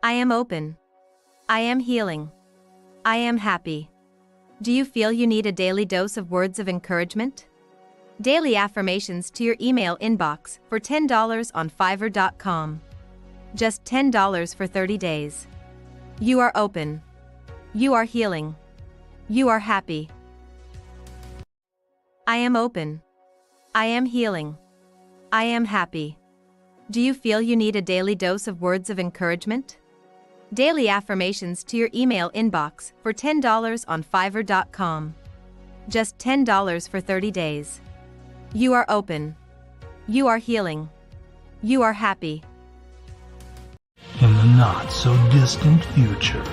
I am open. I am healing. I am happy. Do you feel you need a daily dose of words of encouragement? Daily affirmations to your email inbox for $10 on Fiverr.com. Just $10 for 30 days. You are open. You are healing. You are happy. I am open. I am healing. I am happy. Do you feel you need a daily dose of words of encouragement? Daily affirmations to your email inbox for $10 on Fiverr.com. Just $10 for 30 days. You are open. You are healing. You are happy. In the not-so-distant future,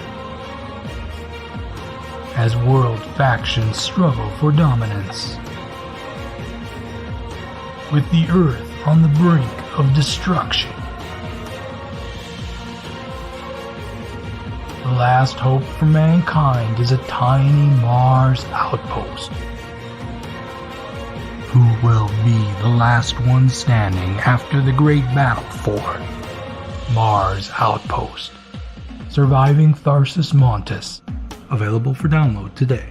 as world factions struggle for dominance, with the Earth on the brink of destruction, the last hope for mankind is a tiny Mars outpost. Who will be the last one standing after the great battle for Mars Outpost? Surviving Tharsis Montes. Available for download today.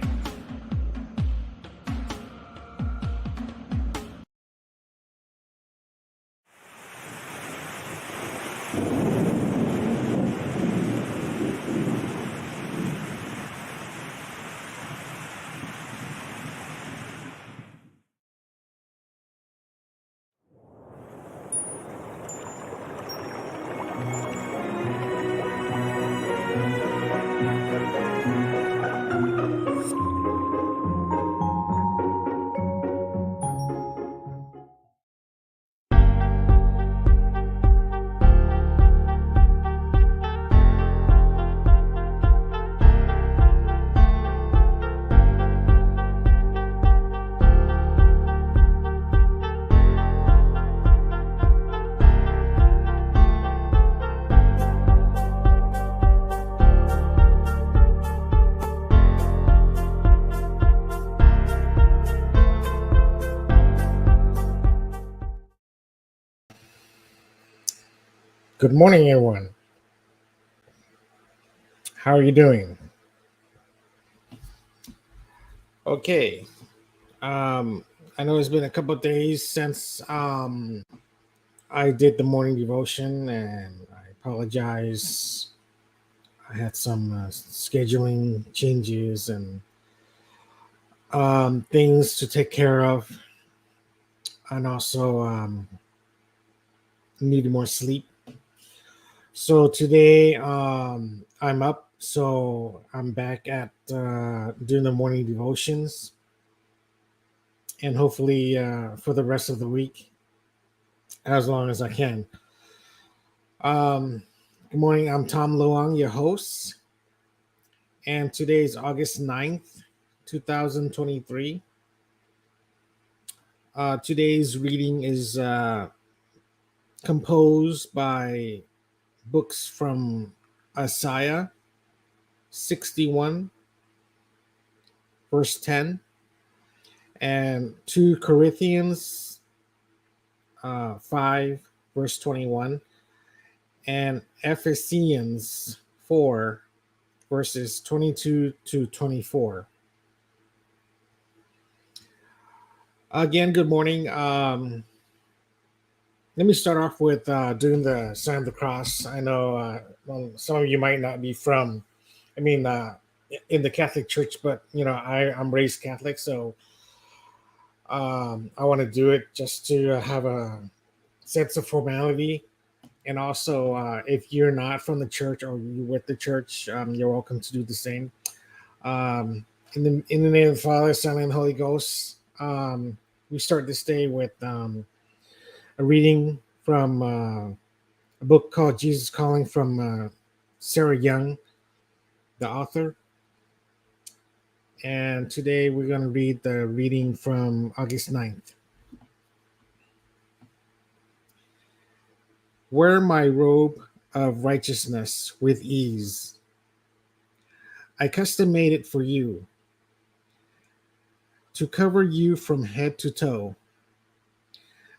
Good morning, everyone. How are you doing? Okay. I know it's been a couple of days since I did the morning devotion, and I apologize. I had some scheduling changes and things to take care of, and also needed more sleep. So today I'm up, so I'm back at doing the morning devotions, and hopefully for the rest of the week, as long as I can. Good morning, I'm Tom Luong, your host, and today is August 9th, 2023. Today's reading is composed by books from Isaiah 61, verse 10, and 2 Corinthians 5, verse 21, and Ephesians 4, verses 22 to 24. Again, good morning. Let me start off with doing the sign of the cross. I know some of you might not be in the Catholic Church, but I'm raised Catholic, so I want to do it just to have a sense of formality. And also, if you're not from the church or you're with the church, you're welcome to do the same. In the name of the Father, Son, and Holy Ghost, we start this day with a reading from a book called Jesus Calling from Sarah Young, the author. And today we're going to read the reading from August 9th. Wear my robe of righteousness with ease. I custom made it for you, to cover you from head to toe.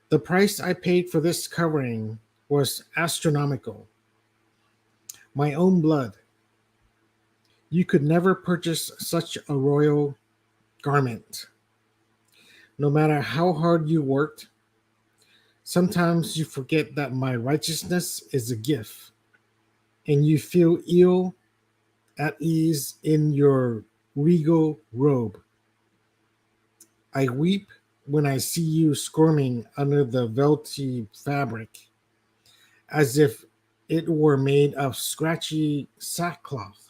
The price I paid for this covering was astronomical. My own blood. You could never purchase such a royal garment. No matter how hard you worked, sometimes you forget that my righteousness is a gift, and you feel ill at ease in your regal robe. I weep when I see you squirming under the velvety fabric, as if it were made of scratchy sackcloth.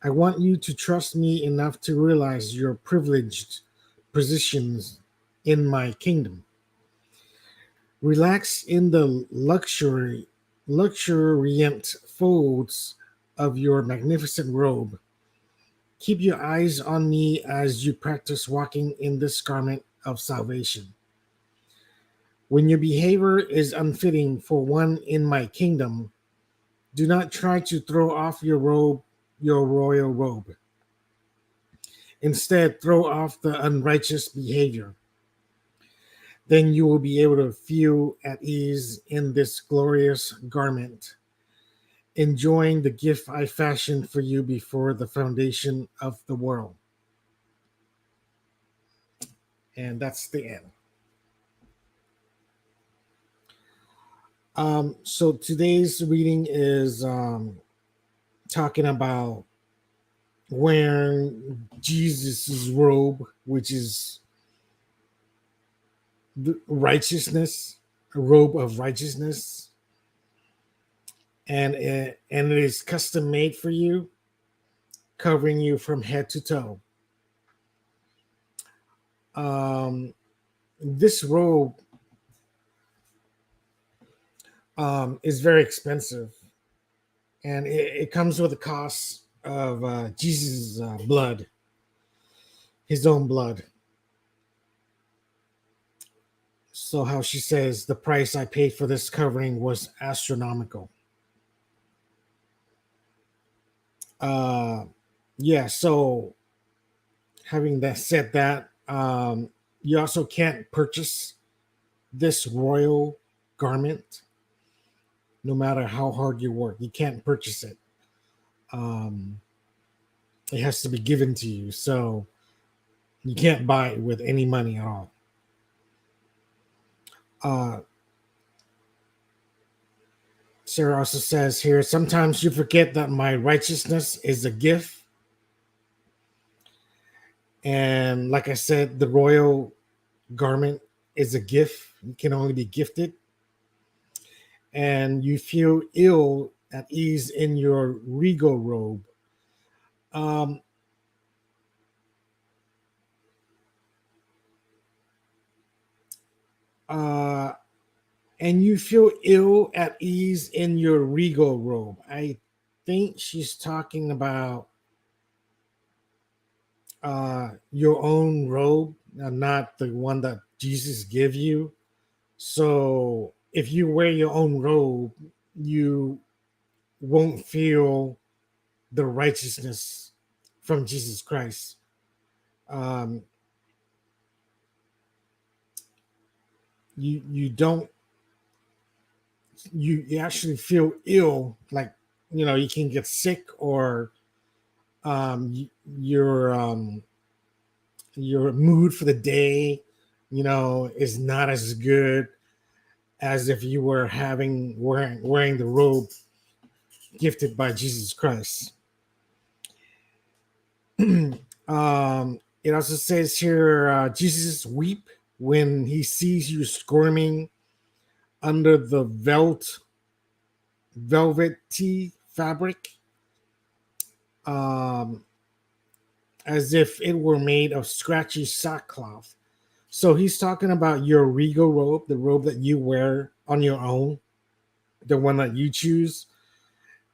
I want you to trust me enough to realize your privileged positions in my kingdom. Relax in the luxuriant folds of your magnificent robe. Keep your eyes on me as you practice walking in this garment of salvation. When your behavior is unfitting for one in my kingdom, do not try to throw off your royal robe. Instead, throw off the unrighteous behavior. Then you will be able to feel at ease in this glorious garment, enjoying the gift I fashioned for you before the foundation of the world. And that's the end. So today's reading is talking about wearing Jesus' robe, which is the righteousness, a robe of righteousness, and it is custom made for you, covering you from head to toe. This robe is very expensive, and it comes with the cost of Jesus' blood, his own blood. So how she says, the price I paid for this covering was astronomical. Yeah, so having that said that, you also can't purchase this royal garment no matter how hard you work. You can't purchase it. It has to be given to you. So you can't buy it with any money at all. Sarah also says here, sometimes you forget that my righteousness is a gift. And like I said, the royal garment is a gift. It can only be gifted. And you feel ill at ease in your regal robe. And you feel ill at ease in your regal robe. I think she's talking about your own robe, not the one that Jesus gave you. So if you wear your own robe, you won't feel the righteousness from Jesus Christ. You don't, you actually feel ill, like, you can get sick, or your mood for the day is not as good as if you were wearing the robe gifted by Jesus Christ. It also says here, Jesus weep when he sees you squirming under the velvety fabric, as if it were made of scratchy sackcloth. So he's talking about your regal robe, the robe that you wear on your own, the one that you choose,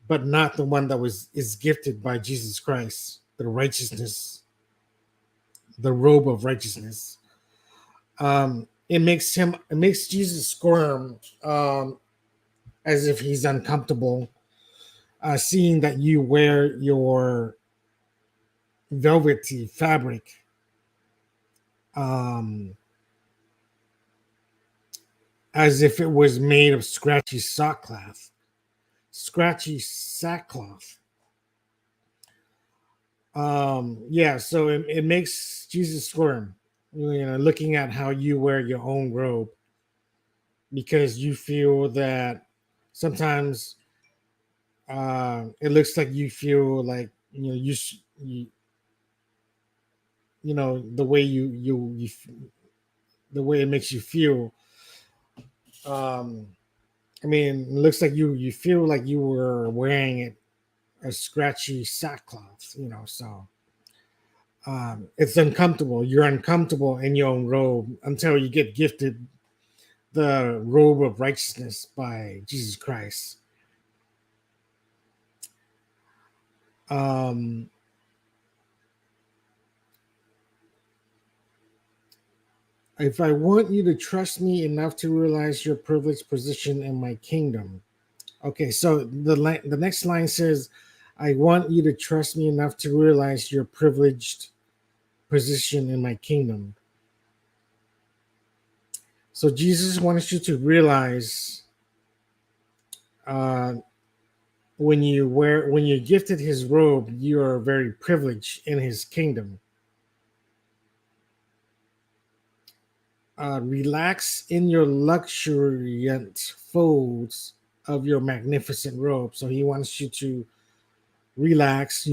but not the one that is gifted by Jesus Christ, the righteousness, the robe of righteousness. It makes Jesus squirm, as if he's uncomfortable, seeing that you wear your velvety fabric, as if it was made of scratchy sackcloth. scratchy sackcloth. Yeah, so it makes Jesus squirm, looking at how you wear your own robe, because you feel that sometimes it looks like you feel like the way the way it makes you feel. um I mean, it looks like you feel like you were wearing a scratchy sackcloth, so it's uncomfortable. You're uncomfortable in your own robe until you get gifted the robe of righteousness by Jesus Christ. um if I want you to trust me enough to realize your privileged position in my kingdom. Okay, so the next line says, I want you to trust me enough to realize your privileged position in my kingdom. So Jesus wants you to realize, uh, when you're gifted his robe, you are very privileged in his kingdom. Relax in your luxuriant folds of your magnificent robe. So he wants you to relax,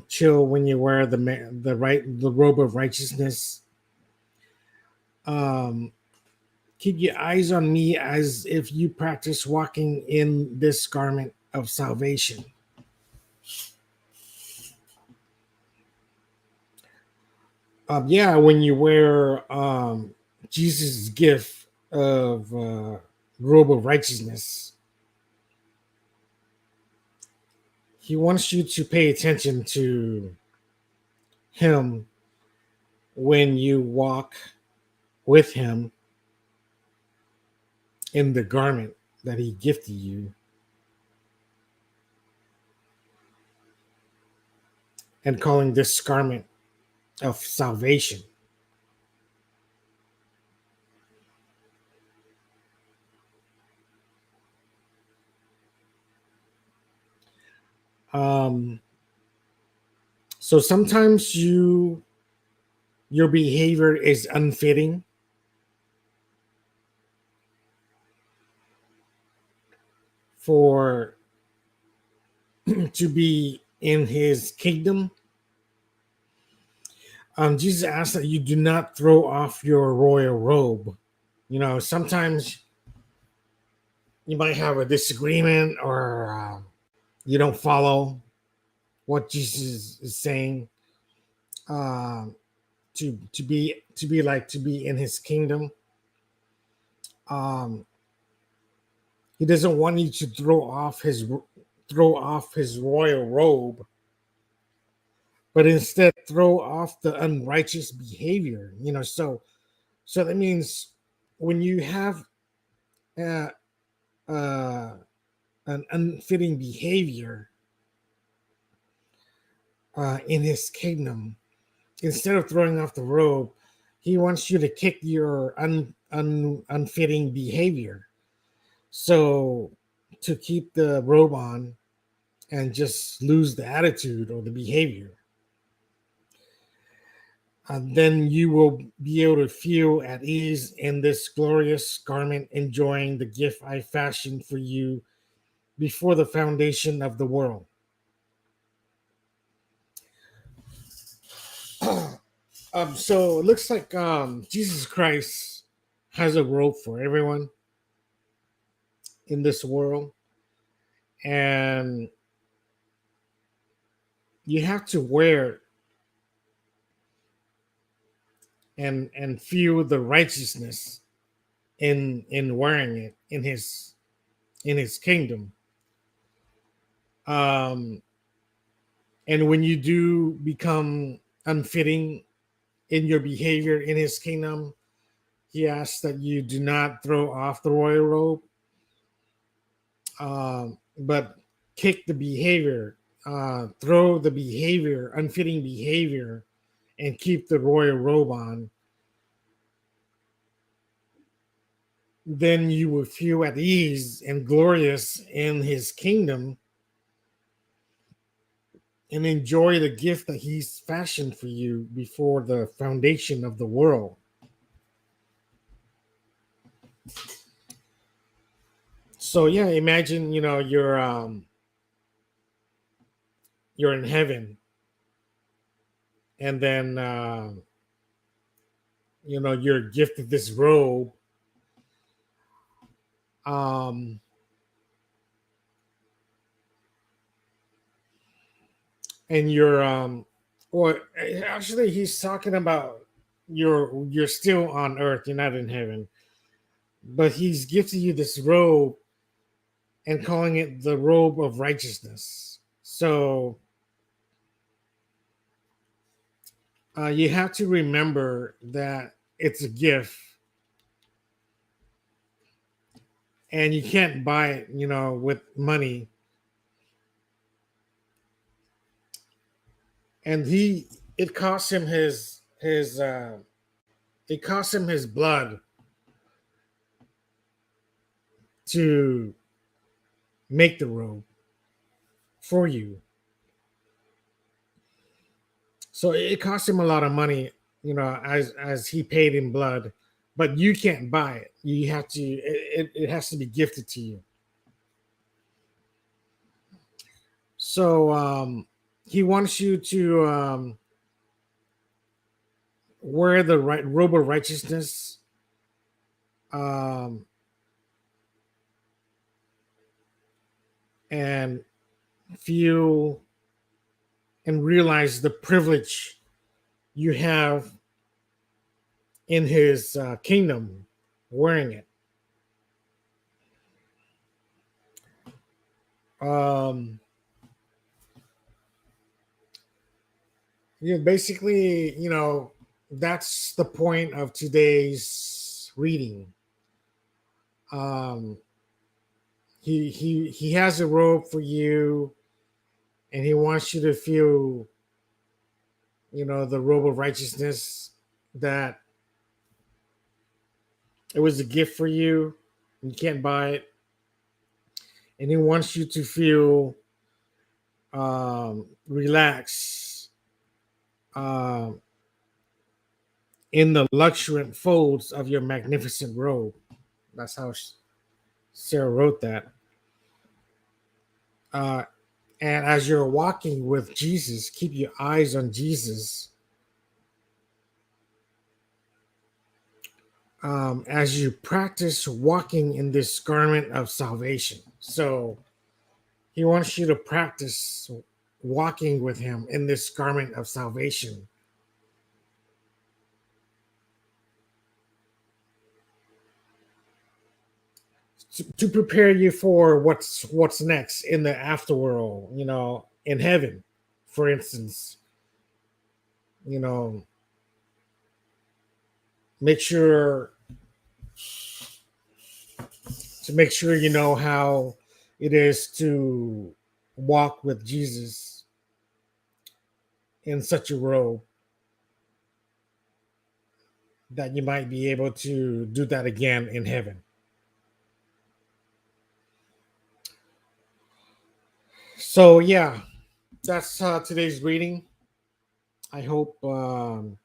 chill when you wear the robe of righteousness. Um, Keep your eyes on me as if you practice walking in this garment of salvation. Yeah, when you wear Jesus' gift of robe of righteousness, he wants you to pay attention to him when you walk with him in the garment that he gifted you, and calling this garment of salvation. Um, so sometimes your behavior is unfitting for to be in his kingdom. Jesus asks that you do not throw off your royal robe. Sometimes you might have a disagreement, or you don't follow what Jesus is saying. To be in his kingdom. Um, he doesn't want you to throw off his royal robe, but instead throw off the unrighteous behavior. So that means when you have uh, uh, an unfitting behavior in his kingdom, instead of throwing off the robe, he wants you to kick your unfitting behavior. So to keep the robe on and just lose the attitude or the behavior. Then you will be able to feel at ease in this glorious garment, enjoying the gift I fashioned for you before the foundation of the world. So it looks like Jesus Christ has a robe for everyone in this world, and you have to wear it and feel the righteousness in wearing it in his kingdom. Um, and when you do become unfitting in your behavior in his kingdom, he asks that you do not throw off the royal robe, but kick the behavior, throw the behavior, unfitting behavior, and keep the royal robe on. then you will feel at ease and glorious in his kingdom and enjoy the gift that he's fashioned for you before the foundation of the world. So yeah, imagine, you're in heaven, and then you're gifted this robe, um and you're or actually he's talking about you're still on earth, you're not in heaven, but he's gifted you this robe and calling it the robe of righteousness. So you have to remember that it's a gift and you can't buy it, with money. And it cost him it cost him his blood to make the robe for you. So it cost him a lot of money, as he paid in blood, but you can't buy it. You have to, it has to be gifted to you. So he wants you to wear the right robe of righteousness, um, and feel and realize the privilege you have in his kingdom wearing it. Basically, that's the point of today's reading. He has a robe for you, and he wants you to feel, the robe of righteousness, that it was a gift for you. You can't buy it. And he wants you to feel relaxed in the luxuriant folds of your magnificent robe. That's how Sarah wrote that. And as you're walking with Jesus, keep your eyes on Jesus. As you practice walking in this garment of salvation. So he wants you to practice walking with him in this garment of salvation. To prepare you for what's next in the afterworld, in heaven, for instance. Make sure you know how it is to walk with Jesus in such a robe, that you might be able to do that again in heaven. So yeah, that's today's reading. I hope you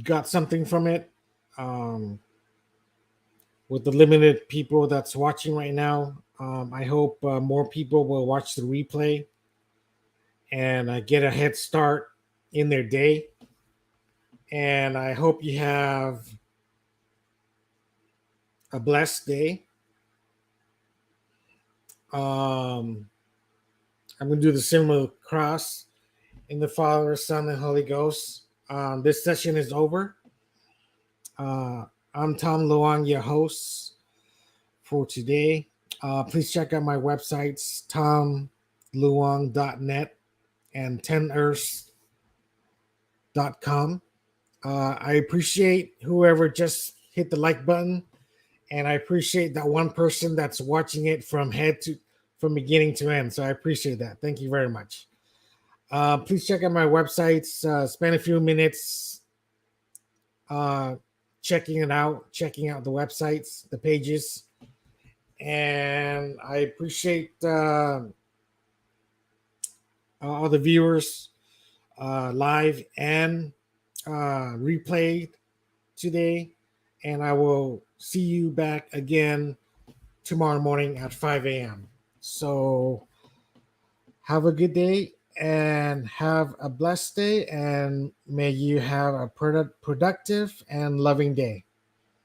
got something from it. With the limited people that's watching right now, I hope more people will watch the replay and get a head start in their day. And I hope you have a blessed day. I'm going to do the symbol cross in the Father, Son, and Holy Ghost. This session is over. I'm Tom Luong, your host for today. Please check out my websites, tomluong.net and 10earths.com. I appreciate whoever just hit the like button, and I appreciate that one person that's watching it from beginning to end. So I appreciate that. Thank you very much. Please check out my websites. Spend a few minutes checking it out, checking out the websites, the pages, and I appreciate all the viewers live and replayed today. And I will see you back again tomorrow morning at 5 a.m. So have a good day and have a blessed day, and may you have a productive and loving day.